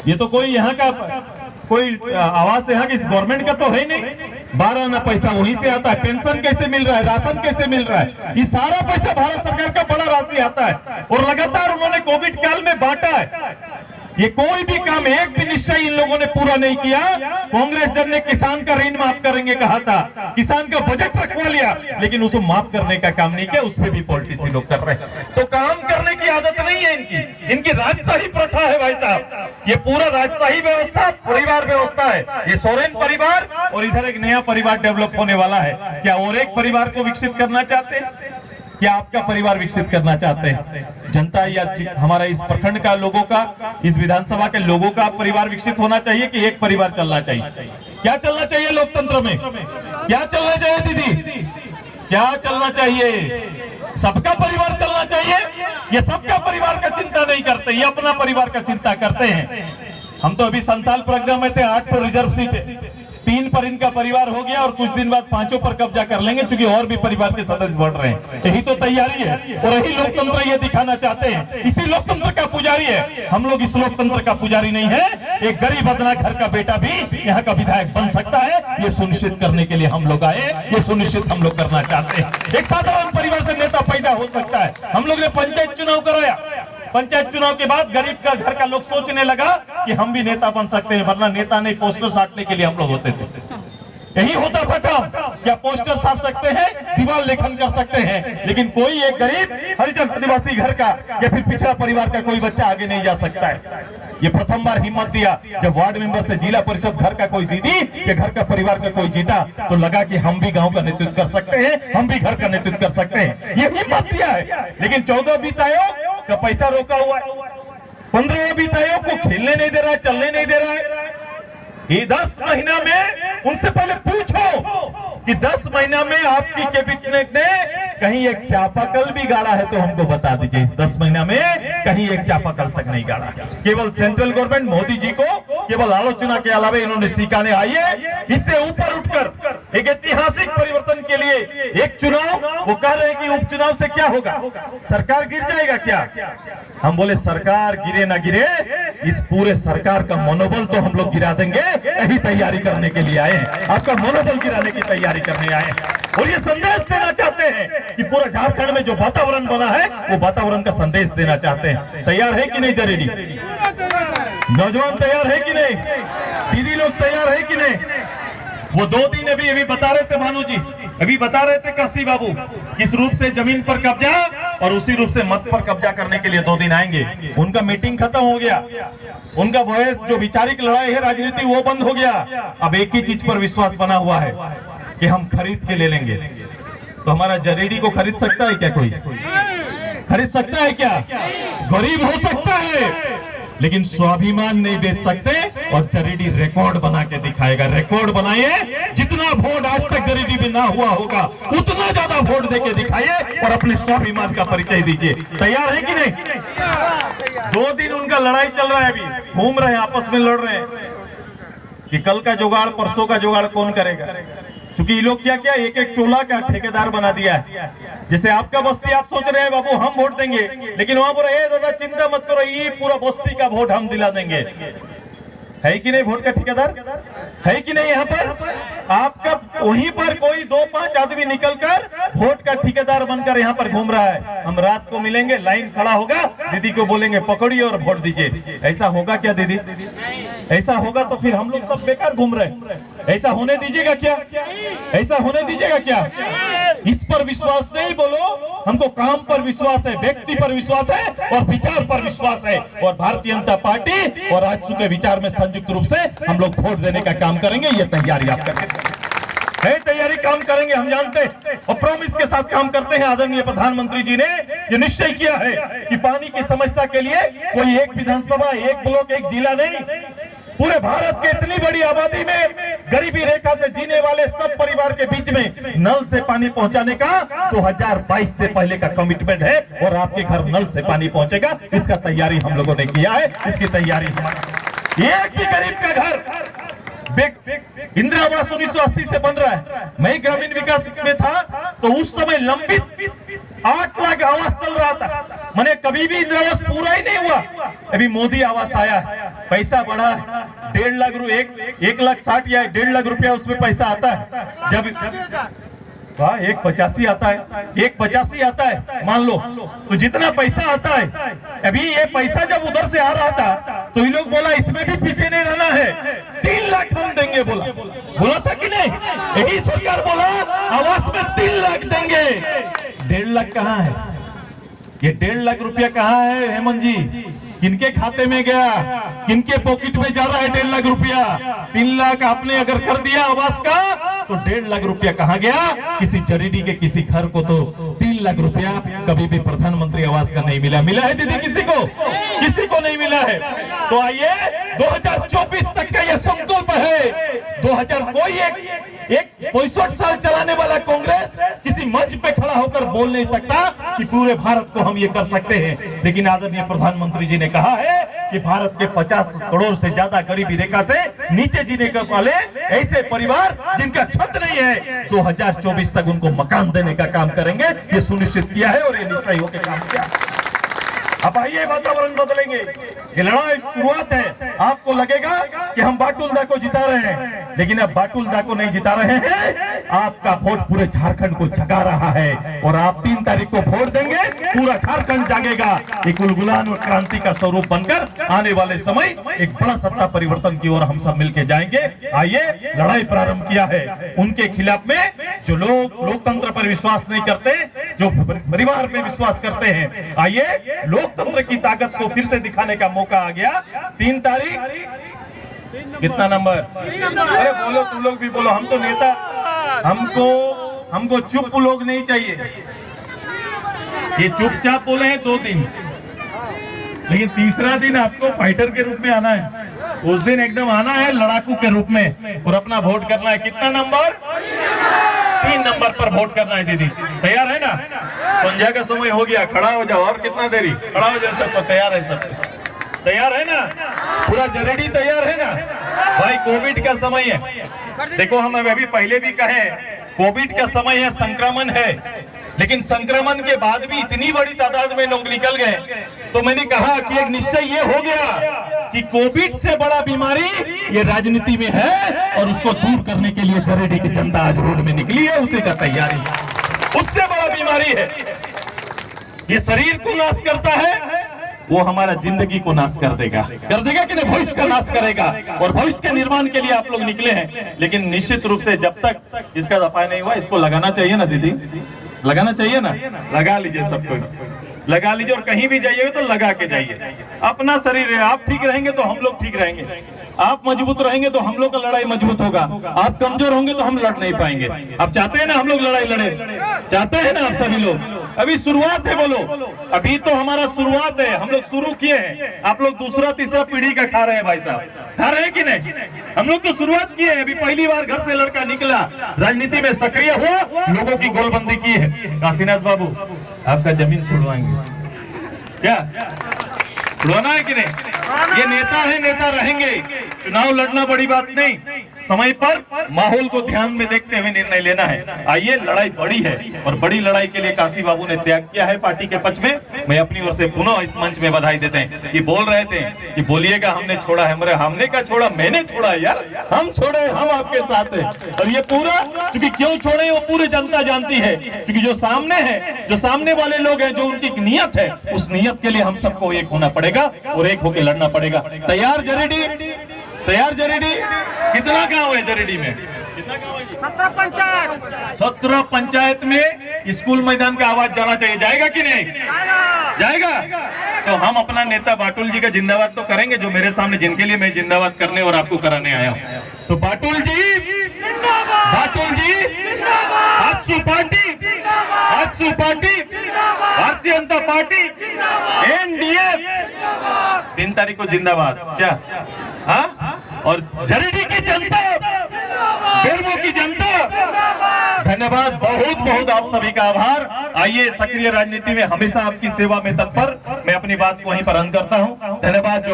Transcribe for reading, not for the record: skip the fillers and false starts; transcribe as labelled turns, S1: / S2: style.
S1: ये तो कोई यहाँ का कोई आवाज यहाँ की गवर्नमेंट का तो है नहीं। 12 आना पैसा वहीं से आता है, पेंशन कैसे मिल रहा है, राशन कैसे मिल रहा है, ये सारा पैसा भारत सरकार का बड़ा राशि आता है और लगातार उन्होंने कोविड काल में बांटा है। ये कोई भी काम, एक भी निश्चय इन लोगों ने पूरा नहीं किया। कांग्रेस जब ने किसान का ऋण माफ करेंगे कहा था, किसान का बजट रखवा लिया, लेकिन उसको माफ करने का काम नहीं किया, उस पर भी पॉलिटिशियन लोग कर रहे हैं। तो काम करने की आदत नहीं है इनकी राजशाही प्रथा है भाई साहब। ये पूरा राजशाही व्यवस्था, परिवार व्यवस्था है। ये सोरेन परिवार और इधर एक नया परिवार डेवलप होने वाला है। क्या और एक परिवार को विकसित करना चाहते हैं? क्या आपका परिवार विकसित करना चाहते हैं? जनता या हमारा इस प्रखंड का लोगों का, इस विधानसभा के लोगों का परिवार विकसित होना चाहिए कि एक परिवार चलना चाहिए? क्या चलना चाहिए लोकतंत्र में? क्या चलना चाहिए दीदी? क्या चलना चाहिए? सबका परिवार चलना चाहिए? ये सबका परिवार का चिंता नहीं करते, ये अपना परिवार का चिंता करते हैं। हम तो अभी संथाल प्रज्ञा में थे, 8 पर रिजर्व सीट है, 3 पर इनका परिवार हो गया और कुछ दिन बाद 5 पर कब्जा कर लेंगे, क्योंकि और भी परिवार के सदस्य बढ़ रहे हैं। यही तो तैयारी है और यही लोकतंत्र ये दिखाना चाहते हैं। इसी लोकतंत्र का पुजारी है हम लोग। इस लोकतंत्र का पुजारी नहीं है। एक गरीब अदना घर का बेटा भी यहाँ का विधायक बन सकता है, ये सुनिश्चित करने के लिए हम लोग आए, ये सुनिश्चित हम लोग करना चाहते हैं। एक साधारण परिवार से नेता पैदा हो सकता है। हम लोग ने पंचायत चुनाव कराया, पंचायत चुनाव के बाद गरीब का घर का लोग सोचने लगा कि हम भी नेता बन सकते हैं, वरना नेता नहीं, पोस्टर साटने के लिए हम लोग होते थे। यही होता था काम, क्या पोस्टर साट सकते हैं, दीवार लेखन कर सकते हैं, लेकिन कोई एक गरीब हरिजन आदिवासी घर का या फिर पिछड़ा परिवार का कोई बच्चा आगे नहीं जा सकता है। ये प्रथम बार हिम्मत दिया जब वार्ड मेंबर से जिला परिषद घर का कोई दीदी या घर का परिवार का कोई जीता, तो लगा कि हम भी गांव का नेतृत्व कर सकते हैं, हम भी घर का नेतृत्व कर सकते हैं। ये हिम्मत दिया है। लेकिन 14 वित्त आयोग का पैसा रोका हुआ है, 15 वित्त आयोग को खेलने नहीं दे रहा है, चलने नहीं दे रहा है। ये 10 महीना में उनसे पहले पूछो कि 10 महीना में आपकी कैबिनेट ने कहीं एक चापाकल भी गाड़ा है तो हमको बता दीजिए। इस 10 महीना में कहीं एक चापाकल तक नहीं गाड़ा। केवल सेंट्रल गवर्नमेंट मोदी जी को केवल आलोचना के अलावा इन्होंने सिखाने आइए। इससे ऊपर उठकर एक ऐतिहासिक परिवर्तन के लिए एक चुनाव, वो कह रहे हैं कि उपचुनाव से क्या होगा, सरकार गिर जाएगा क्या? हम बोले सरकार गिरे ना गिरे, इस पूरे सरकार का मनोबल तो हम लोग गिरा देंगे। यही तैयारी करने के लिए आए हैं, आपका मनोबल गिराने की तैयारी करने आए हैं। और ये संदेश देना चाहते हैं कि पूरा झारखंड में जो वातावरण बना है वो वातावरण का संदेश देना चाहते हैं। तैयार है कि नहीं जरेडी? नौजवान तैयार है कि नहीं? दीदी लोग तैयार है कि नहीं? वो 2 दिन अभी बता रहे थे भानु जी, अभी बता रहे थे काशी बाबू, किस रूप से जमीन पर कब्जा और उसी रूप से मत पर कब्जा करने के लिए 2 दिन आएंगे। उनका मीटिंग खत्म हो गया, उनका वॉइस जो विचारिक लड़ाई है राजनीति वो बंद हो गया। अब एक ही चीज पर विश्वास बना हुआ है कि हम खरीद के ले लेंगे। तो हमारा जरेडी को खरीद सकता है क्या? कोई खरीद सकता है क्या? गरीब हो सकता है लेकिन स्वाभिमान नहीं बेच सकते। और जरेडी रिकॉर्ड बना के दिखाएगा। रिकॉर्ड बनाइए, जितना वोट आज तक जरेडी में ना हुआ होगा उतना ज्यादा वोट देके दिखाइए और अपने स्वाभिमान का परिचय दीजिए। तैयार है कि नहीं? 2 दिन उनका लड़ाई चल रहा है, अभी घूम रहे हैं, आपस में लड़ रहे हैं कि कल का जुगाड़ परसों का जुगाड़ कौन करेगा। क्योंकि ये लोग क्या क्या एक टोला का ठेकेदार बना दिया है। जैसे आपका बस्ती आप सोच रहे हैं बाबू हम वोट देंगे, लेकिन वहां पर दादा चिंता मत करो, ये पूरा बस्ती का वोट हम दिला देंगे। है कि नहीं वोट का ठेकेदार? है कि नहीं? यहाँ पर आपका वहीं पर कोई 2-5 आदमी निकलकर वोट का ठेकेदार बनकर यहाँ पर घूम रहा है। हम रात को मिलेंगे, लाइन खड़ा होगा, दीदी को बोलेंगे पकड़िए और वोट दीजिए। ऐसा होगा क्या दीदी? ऐसा होगा तो फिर हम लोग सब बेकार घूम रहे हैं। ऐसा होने दीजिएगा क्या? ऐसा होने दीजिएगा क्या? इस पर विश्वास नहीं, बोलो हमको काम पर विश्वास है, व्यक्ति पर विश्वास है और विचार पर विश्वास है। और भारतीय जनता पार्टी और राजसू के विचार में संयुक्त रूप से हम लोग वोट देने का काम करेंगे। ये तैयारी आप करेंगे, है तैयारी, काम करेंगे, हम जानते हैं और प्रॉमिस के साथ काम करते हैं। आदरणीय प्रधानमंत्री जी ने ये निश्चय किया है कि पानी की समस्या के लिए कोई एक विधानसभा, एक ब्लॉक, एक जिला नहीं, पूरे भारत के इतनी बड़ी आबादी में गरीबी रेखा से जीने वाले सब परिवार के बीच में नल से पानी पहुंचाने का 2022 से पहले का कमिटमेंट है और आपके घर नल से पानी पहुंचेगा। इसका तैयारी हम लोगों ने किया है, इसकी तैयारी हमारी। एक भी गरीब का घर इंदिरा आवास 1980 से बन रहा है। मैं ग्रामीण विकास में था तो उस समय लंबित 8 लाख आवास चल रहा था। मैंने कभी भी इंदिरा आवास पूरा ही नहीं हुआ। अभी मोदी आवास आया है, पैसा बढ़ा है, 1.5 लाख रुपए 1,60,000 या 1.5 लाख रुपया उसमें पैसा आता है। जब 1,85 आता है, 1,85 आता है मान लो, तो जितना पैसा आता है, अभी ये पैसा जब उधर से आ रहा था तो ये लोग बोला इसमें भी पीछे नहीं रहना है, 3 लाख हम देंगे, बोला था कि नहीं? यही सरकार बोला आवास में 3 लाख देंगे। 1.5 लाख कहाँ है? ये 1.5 लाख रुपया कहाँ है हेमंत जी? किनके खाते में गया, किनके पॉकेट में जा रहा है 1.5 लाख रुपया? 3 लाख आपने अगर कर दिया आवास का तो 1.5 लाख रुपया कहाँ गया? किसी जरीडी के किसी घर को तो 3 लाख रुपया कभी भी प्रधानमंत्री आवास का नहीं मिला। मिला है दीदी किसी को? किसी को नहीं मिला है। तो आइए 2024 तक का ये संकल्प है। 2000 कोई एक 65 साल चलाने वाला कांग्रेस किसी मंच पे खड़ा होकर बोल नहीं सकता कि पूरे भारत को हम ये कर सकते हैं, लेकिन आदरणीय प्रधानमंत्री जी ने कहा है कि भारत के 50 करोड़ से ज्यादा गरीबी रेखा से नीचे जीने के वाले ऐसे परिवार जिनका छत नहीं है, 2024 तक उनको मकान देने का काम करेंगे, ये सुनिश्चित किया है और ये निश्चय होकर काम किया। अब आइए वातावरण बदलेंगे। ये लड़ाई शुरुआत है। आपको लगेगा कि हम बाटुलदा को जिता रहे हैं, लेकिन अब बाटुलदा को नहीं जिता रहे हैं, आपका वोट पूरे झारखंड को जगा रहा है। और आप 3 तारीख को वोट देंगे, पूरा झारखंड जागेगा। एक गुलगुलान और क्रांति का स्वरूप बनकर आने वाले समय एक बड़ा सत्ता परिवर्तन की ओर हम सब मिलकर जाएंगे। आइए लड़ाई प्रारंभ किया है उनके खिलाफ में जो लोग लोकतंत्र पर विश्वास नहीं करते, जो परिवार में विश्वास करते हैं। आइए लोकतंत्र की ताकत को फिर से दिखाने का मौका आ गया। 3 तारीख कितना नंबर? अरे बोलो, तुम लोग भी बोलो। हम तो नेता, हमको चुप लोग नहीं चाहिए। ये चुपचाप बोले हैं 2 दिन, लेकिन तीसरा दिन आपको फाइटर के रूप में आना है। उस दिन एकदम आना है लड़ाकू के रूप में और अपना वोट करना है। कितना नंबर? 3 नंबर पर वोट करना है। दीदी तैयार है ना? संध्या का समय हो गया, खड़ा हो जाओ। और कितना देरी? खड़ा हो जाओ। सब तैयार है? सब तैयार है ना? पूरा जरेडी तैयार है ना? भाई कोविड का समय है। देखो हम अभी पहले भी कहे कोविड का समय है, संक्रमण है, लेकिन संक्रमण के बाद भी इतनी बड़ी तादाद में लोग निकल गए, तो मैंने कहा कि एक निश्चय ये हो गया कि कोविड से बड़ा बीमारी ये राजनीति में है और उसको दूर करने के लिए जरेडी की जनता आज रोड में निकली है। उसी का तैयारी, उससे बड़ा बीमारी है। ये शरीर को नाश करता है, वो हमारा जिंदगी को नाश कर देगा कि नहीं? भविष्य का नाश करेगा। और भविष्य के निर्माण के लिए आप लोग निकले हैं, लेकिन निश्चित रूप से जब तक इसका दफा नहीं हुआ, इसको लगाना चाहिए ना दीदी? लगाना चाहिए ना? लगा लीजिए, सबको लगा लीजिए। और कहीं भी जाइए तो लगा के जाइए। अपना शरीर है, आप ठीक रहेंगे तो हम लोग ठीक रहेंगे। आप मजबूत रहेंगे तो हम लोग का लड़ाई मजबूत होगा। आप कमजोर होंगे तो हम लड़ नहीं पाएंगे। आप चाहते हैं ना हम लोग लड़ाई लड़े? चाहते हैं ना आप सभी लोग? अभी शुरुआत है, बोलो। अभी तो हमारा शुरुआत है, हम लोग शुरू किए हैं। आप लोग दूसरा तीसरा पीढ़ी का खा रहे हैं। भाई साहब खा रहे हैं कि नहीं? हम लोग तो शुरुआत किए हैं। अभी पहली बार घर से लड़का निकला, राजनीति में सक्रिय हुआ, लोगों की गोलबंदी की है। काशीनाथ बाबू आपका जमीन छुड़वाएंगे क्या? छुड़वाना है कि नहीं? ये नेता है, नेता रहेंगे। चुनाव लड़ना बड़ी बात नहीं, समय पर माहौल को ध्यान में देखते हुए निर्णय लेना है। आइए लड़ाई बड़ी है और बड़ी लड़ाई के लिए काशी बाबू ने त्याग किया है पार्टी के पक्ष में। मैं अपनी ओर से पुनः इस मंच में बधाई देते हैं। ये बोल रहे थे कि बोलिएगा हमने छोड़ा है, मरे हमने क्या छोड़ा? मैंने छोड़ा यार, हम छोड़े, हम आपके साथ हैं। और ये पूरा क्योंकि क्यों छोड़े वो पूरी जनता जानती है, क्योंकि जो सामने है, जो सामने वाले लोग हैं, जो उनकी नियत है, उस नियत के लिए हम सबको एक होना पड़ेगा और एक होकर लड़ना पड़ेगा। तैयार जरेडी? तैयार जरेडी? कितना गांव है जरेडी में? कितना गांव है?
S2: 17 पंचायत।
S1: 17 पंचायत में स्कूल मैदान का आवाज जाना चाहिए। जाएगा कि नहीं? जाएगा। तो हम अपना नेता बाटुल जी का जिंदाबाद तो करेंगे, जो मेरे सामने, जिनके लिए मैं जिंदाबाद करने और आपको कराने आया हूँ। तो बाटुल जी बाटुल जी, AJSU party, AJSU party, Bharatiya Janata party, NDA 3 तारीख को जिंदाबाद। क्या? हाँ? और जरेडी की जनता, बेरमो की जनता, धन्यवाद, बहुत बहुत आप सभी का आभार। आइए सक्रिय राजनीति में हमेशा आपकी सेवा में तत्पर। मैं अपनी बात को वहीं पर अंत करता हूँ। धन्यवाद।